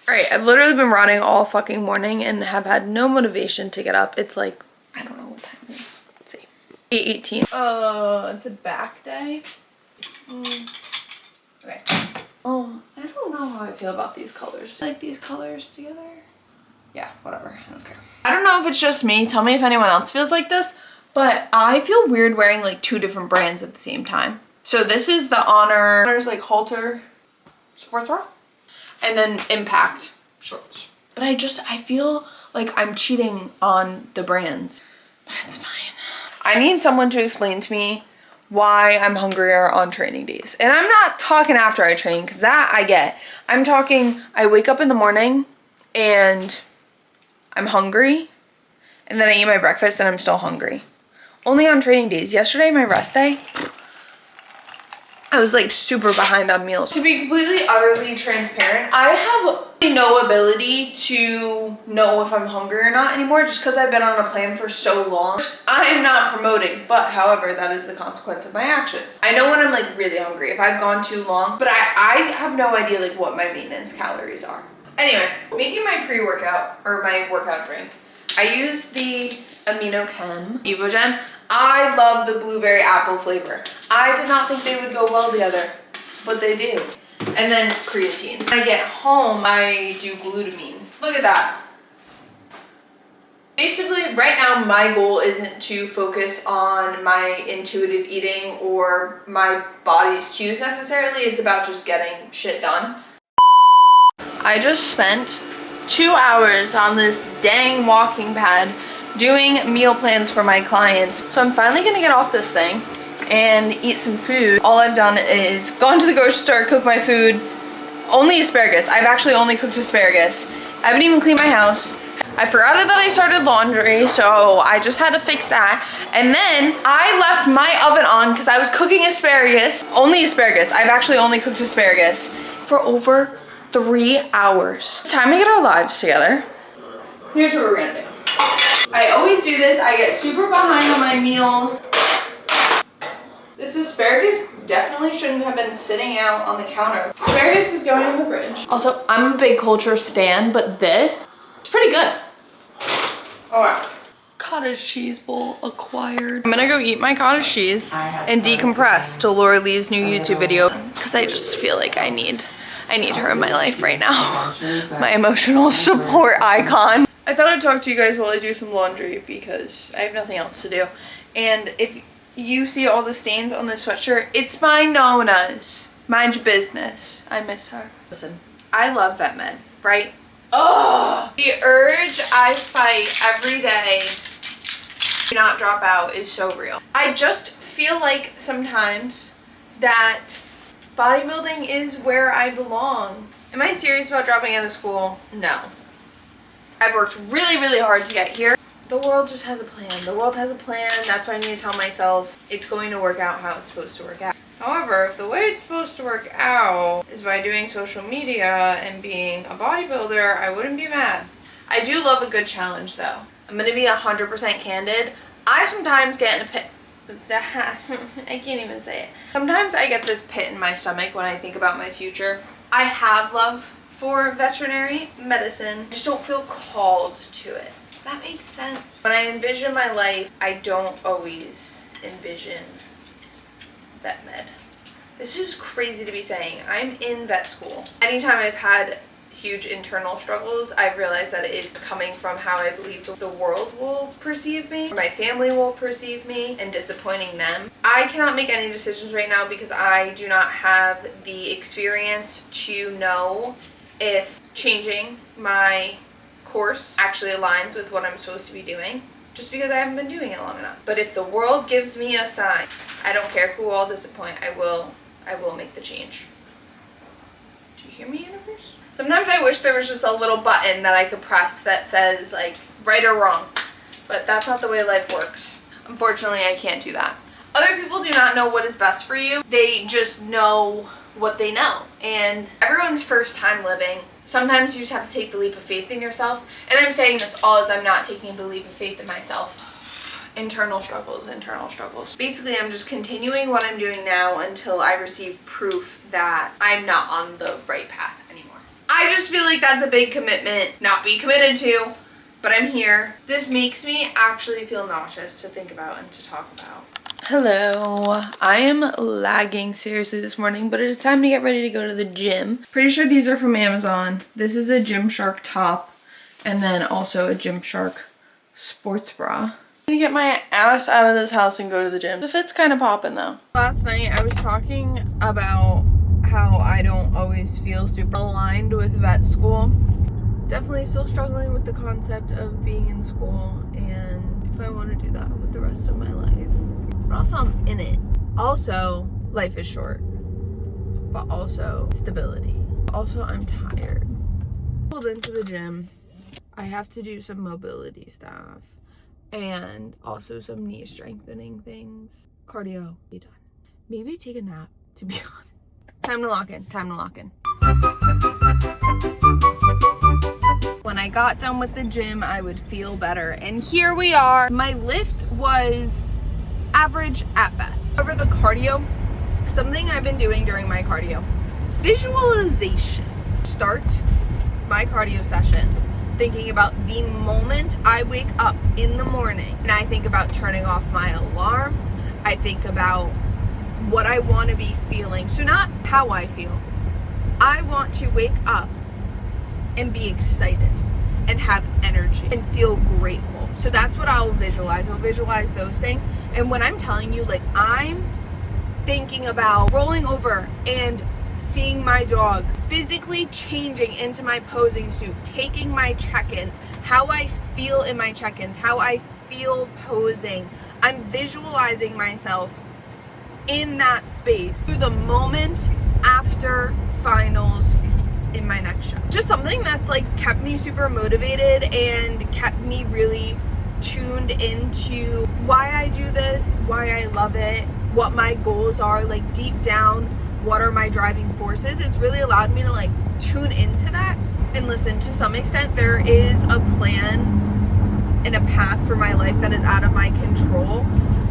All right, I've literally been running all fucking morning and have had no motivation to get up. It's like, I don't know what time it is. Let's see. 8:18. It's a back day. Okay. Oh, I don't know how I feel about these colors. I like these colors together. Yeah, whatever. I don't care. I don't know if it's just me. Tell me if anyone else feels like this, but I feel weird wearing like 2 different brands at the same time. So this is the Honor's like halter sports bra, and then Impact shorts. But I feel like I'm cheating on the brands, but it's fine. I need someone to explain to me why I'm hungrier on training days. And I'm not talking after I train, because that I get. I'm talking, I wake up in the morning and I'm hungry, and then I eat my breakfast and I'm still hungry. Only on training days. Yesterday, my rest day, I was like super behind on meals. To be completely, utterly transparent, I have no ability to know if I'm hungry or not anymore, just because I've been on a plan for so long. I am not promoting, but however, that is the consequence of my actions. I know when I'm like really hungry, if I've gone too long, but I have no idea like what my maintenance calories are. Anyway, making my pre-workout, or my workout drink, I use the Amino Chem Evogen. I love the blueberry apple flavor. I did not think they would go well together, but they do. And then creatine. When I get home, I do glutamine. Look at that. Basically, right now, my goal isn't to focus on my intuitive eating or my body's cues necessarily. It's about just getting shit done. I just spent 2 hours on this dang walking pad doing meal plans for my clients. So I'm finally gonna get off this thing and eat some food. All I've done is gone to the grocery store, cook my food. Only asparagus. I've actually only cooked asparagus. I haven't even cleaned my house. I forgot that I started laundry, so I just had to fix that. And then I left my oven on because I was cooking asparagus. Only asparagus. I've actually only cooked asparagus for over 3 hours. It's time to get our lives together. Here's what we're gonna do. I always do this. I get super behind on my meals. This asparagus definitely shouldn't have been sitting out on the counter. Asparagus is going in the fridge. Also, I'm a big culture stan, but this is pretty good. Oh wow. Cottage cheese bowl acquired. I'm gonna go eat my cottage cheese and decompress to Laura Lee's new YouTube video, because I just feel like I need her in my life right now. My emotional support icon. I thought I'd talk to you guys while I do some laundry because I have nothing else to do. And if you see all the stains on this sweatshirt, it's my Nona's. Mind your business. I miss her. Listen, I love vet med, right? Oh, the urge I fight every day to not drop out is so real. I just feel like sometimes that bodybuilding is where I belong. Am I serious about dropping out of school? No. I've worked really, really hard to get here. The world just has a plan. The world has a plan. That's why I need to tell myself it's going to work out how it's supposed to work out. However, if the way it's supposed to work out is by doing social media and being a bodybuilder, I wouldn't be mad. I do love a good challenge though. I'm gonna be 100% candid. I sometimes get in a pit. I can't even say it. Sometimes I get this pit in my stomach when I think about my future. I have love for veterinary medicine. I just don't feel called to it. Does that make sense? When I envision my life, I don't always envision vet med. This is crazy to be saying. I'm in vet school. Anytime I've had huge internal struggles, I've realized that it's coming from how I believe the world will perceive me, my family will perceive me, and disappointing them. I cannot make any decisions right now because I do not have the experience to know if changing my course actually aligns with what I'm supposed to be doing, just because I haven't been doing it long enough. But if the world gives me a sign, I don't care who I'll disappoint, I will make the change. Do you hear me, universe? Sometimes I wish there was just a little button that I could press that says like right or wrong, but that's not the way life works. Unfortunately, I can't do that. Other people do not know what is best for you. They just know what they know. And everyone's first time living, sometimes you just have to take the leap of faith in yourself. And I'm saying this all as I'm not taking the leap of faith in myself. Internal struggles, internal struggles. Basically, I'm just continuing what I'm doing now until I receive proof that I'm not on the right path anymore. I just feel like that's a big commitment, not be committed to, but I'm here. This makes me actually feel nauseous to think about and to talk about. Hello, I am lagging seriously this morning, but it is time to get ready to go to the gym. Pretty sure these are from Amazon. This is a Gymshark top and then also a Gymshark sports bra. I'm gonna get my ass out of this house and go to the gym. The fit's kind of popping though. Last night I was talking about how I don't always feel super aligned with vet school. Definitely still struggling with the concept of being in school and if I want to do that with the rest of my life. But also I'm in it. Also, life is short, but also stability. Also, I'm tired. Pulled into the gym. I have to do some mobility stuff and also some knee strengthening things. Cardio, be done. Maybe take a nap, to be honest. Time to lock in, time to lock in. When I got done with the gym, I would feel better. And here we are. My lift was average at best. Over the cardio, something I've been doing during my cardio, visualization. Start my cardio session thinking about the moment I wake up in the morning and I think about turning off my alarm. I think about what I want to be feeling. So not how I feel. I want to wake up and be excited and have energy and feel grateful. So that's what I'll visualize. I'll visualize those things. And when I'm telling you, like, I'm thinking about rolling over and seeing my dog, physically changing into my posing suit, taking my check-ins, how I feel in my check-ins, how I feel posing. I'm visualizing myself in that space through the moment after finals in my next show. Just something that's like kept me super motivated and kept me really tuned into why I do this, why I love it, what my goals are, like deep down, what are my driving forces. It's really allowed me to like tune into that. And listen, to some extent there is a plan and a path for my life that is out of my control,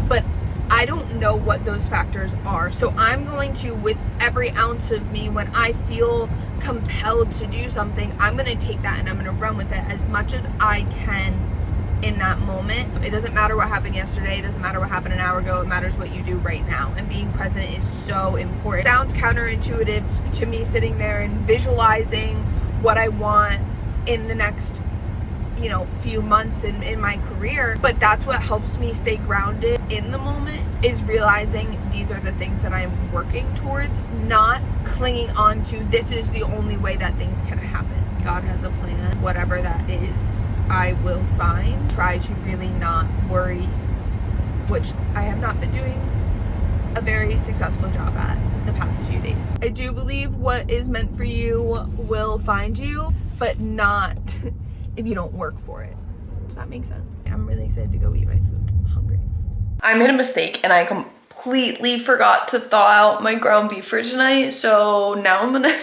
but I don't know what those factors are. So I'm going to, with every ounce of me, when I feel compelled to do something, I'm going to take that and I'm going to run with it as much as I can in that moment. It doesn't matter what happened yesterday. It doesn't matter what happened an hour ago. It matters what you do right now. And being present is so important. It sounds counterintuitive to me sitting there and visualizing what I want in the next few months in my career, but that's what helps me stay grounded in the moment, is realizing these are the things that I'm working towards, not clinging on to this is the only way that things can happen. God has a plan, whatever that is, I will find. Try to really not worry, which I have not been doing a very successful job at the past few days. I do believe what is meant for you will find you, but not if you don't work for it. Does that make sense? I'm really excited to go eat my food. I'm hungry. I made a mistake and I completely forgot to thaw out my ground beef for tonight. So now I'm gonna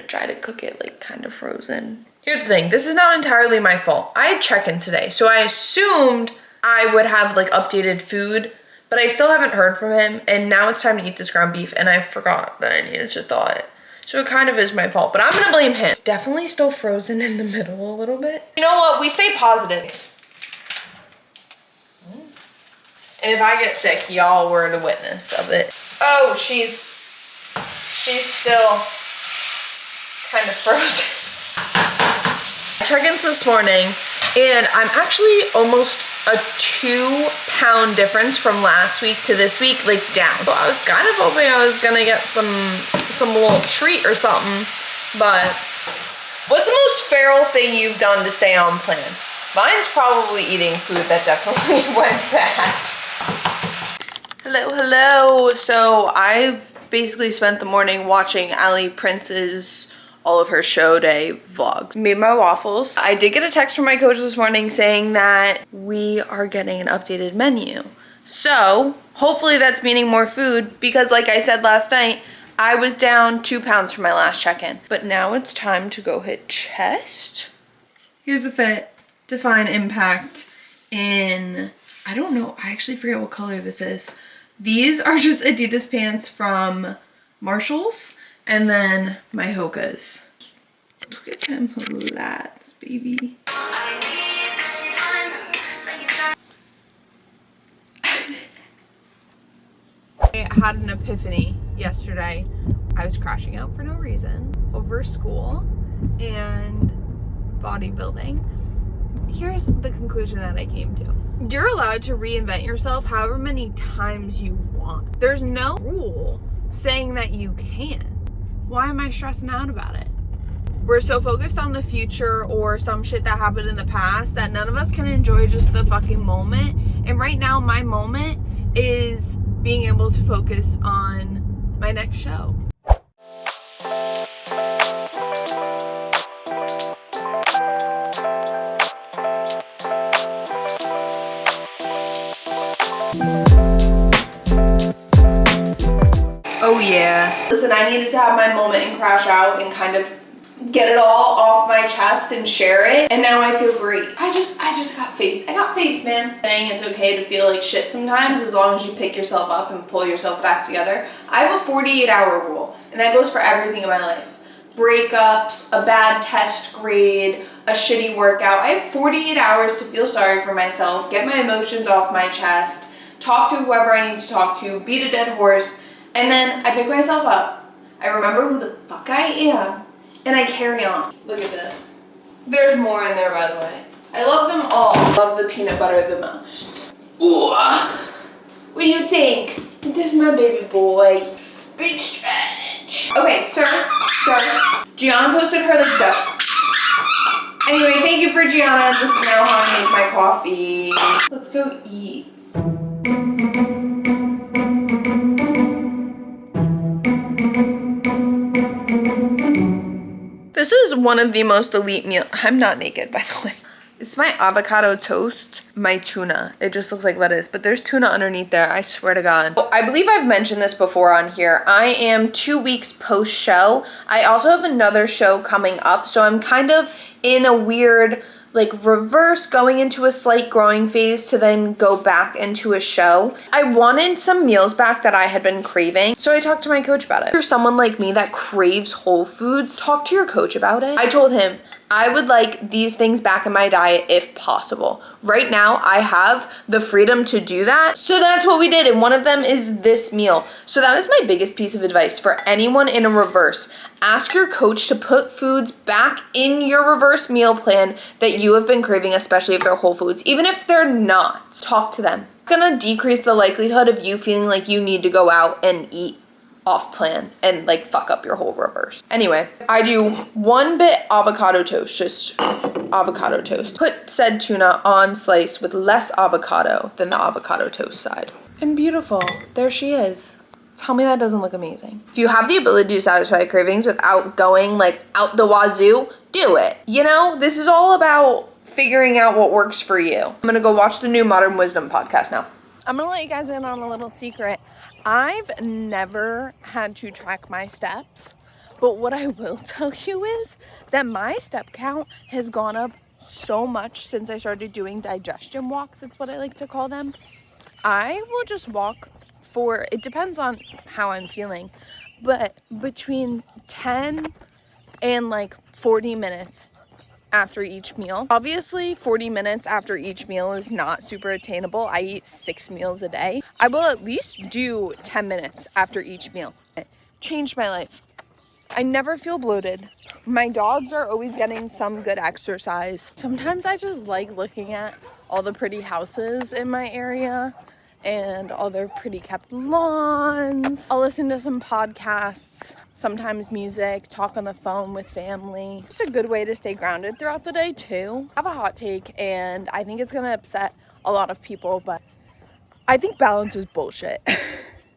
try to cook it like kind of frozen. Here's the thing, this is not entirely my fault. I had check-in today, so I assumed I would have like updated food, but I still haven't heard from him. And now it's time to eat this ground beef and I forgot that I needed to thaw it. So it kind of is my fault, but I'm gonna blame him. It's definitely still frozen in the middle a little bit. You know what, we stay positive. And if I get sick, y'all were the witness of it. Oh, she's still kind of frozen. Check-ins this morning, and I'm actually almost a 2-pound difference from last week to this week, like down. So I was kind of hoping I was gonna get some little treat or something, but what's the most feral thing you've done to stay on plan? Mine's probably eating food that definitely went bad. Hello. So I've basically spent the morning watching Ali Prince's all of her show day vlogs. Made my waffles. I did get a text from my coach this morning saying that we are getting an updated menu. So hopefully that's meaning more food, because like I said last night, I was down 2 pounds from my last check-in. But now it's time to go hit chest. Here's the fit. Define impact in, I don't know, I actually forget what color this is. These are just Adidas pants from Marshalls, and then my Hoka's. Look at them lats, baby. I had an epiphany yesterday. I was crashing out for no reason over school and bodybuilding. Here's the conclusion that I came to. You're allowed to reinvent yourself however many times you want. There's no rule saying that you can. Why am I stressing out about it? We're so focused on the future or some shit that happened in the past that none of us can enjoy just the fucking moment. And right now, my moment is being able to focus on my next show. Oh yeah. Listen, I needed to have my moment and crash out and kind of get it all off my chest and share it. And now I feel great. I just got faith. I got faith, man. Saying it's okay to feel like shit sometimes as long as you pick yourself up and pull yourself back together. I have a 48-hour rule, and that goes for everything in my life. Breakups, a bad test grade, a shitty workout. I have 48 hours to feel sorry for myself, get my emotions off my chest, talk to whoever I need to talk to, beat a dead horse, and then I pick myself up. I remember who the fuck I am, and I carry on. Look at this. There's more in there, by the way. I love them all. I love the peanut butter the most. Ooh. What do you think? This is my baby boy. Big stretch. Okay, sir. Gianna posted her like duck. Anyway, thank you for Gianna. This is now how I make my coffee. Let's go eat. This is one of the most elite meals. I'm not naked, by the way. It's my avocado toast, my tuna. It just looks like lettuce, but there's tuna underneath there, I swear to God. Oh, I believe I've mentioned this before on here. I am 2 weeks post-show. I also have another show coming up, so I'm kind of in a weird, like, reverse, going into a slight growing phase to then go back into a show. I wanted some meals back that I had been craving, so I talked to my coach about it. If you're someone like me that craves whole foods, talk to your coach about it. I told him, I would like these things back in my diet if possible. Right now, I have the freedom to do that. So that's what we did. And one of them is this meal. So that is my biggest piece of advice for anyone in a reverse. Ask your coach to put foods back in your reverse meal plan that you have been craving, especially if they're whole foods. Even if they're not, talk to them. It's gonna decrease the likelihood of you feeling like you need to go out and eat off plan and like fuck up your whole reverse. Anyway, I do 1 bit avocado toast, just avocado toast. Put said tuna on slice with less avocado than the avocado toast side. And beautiful, there she is. Tell me that doesn't look amazing. If you have the ability to satisfy cravings without going like out the wazoo, do it. You know, this is all about figuring out what works for you. I'm gonna go watch the new Modern Wisdom podcast now. I'm gonna let you guys in on a little secret. I've never had to track my steps, but what I will tell you is that my step count has gone up so much since I started doing digestion walks. It's what I like to call them. I will just walk for, it depends on how I'm feeling, but between 10 and like 40 minutes after each meal. Obviously, 40 minutes after each meal is not super attainable. I eat 6 meals a day. I will at least do 10 minutes after each meal. It changed my life. I never feel bloated. My dogs are always getting some good exercise. Sometimes I just like looking at all the pretty houses in my area and all their pretty kept lawns. I'll listen to some podcasts, sometimes music, talk on the phone with family. It's a good way to stay grounded throughout the day too. I have a hot take and I think it's gonna upset a lot of people, but I think balance is bullshit.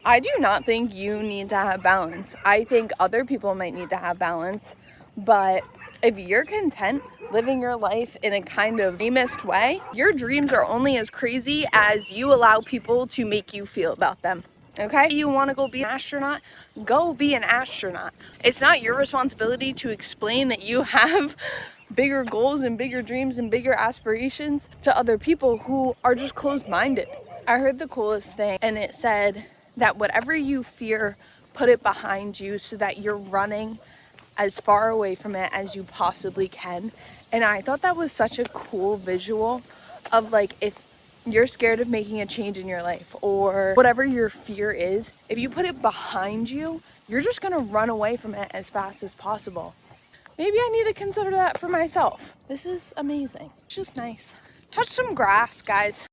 I do not think you need to have balance. I think other people might need to have balance, but if you're content living your life in a kind of famous way, your dreams are only as crazy as you allow people to make you feel about them. Okay? You want to go be an astronaut? Go be an astronaut. It's not your responsibility to explain that you have bigger goals and bigger dreams and bigger aspirations to other people who are just closed-minded. I heard the coolest thing, and it said that whatever you fear, put it behind you so that you're running as far away from it as you possibly can. And I thought that was such a cool visual of like, if you're scared of making a change in your life or whatever your fear is, if you put it behind you, you're just gonna run away from it as fast as possible. Maybe I need to consider that for myself. This is amazing. It's just nice. Touch some grass, guys.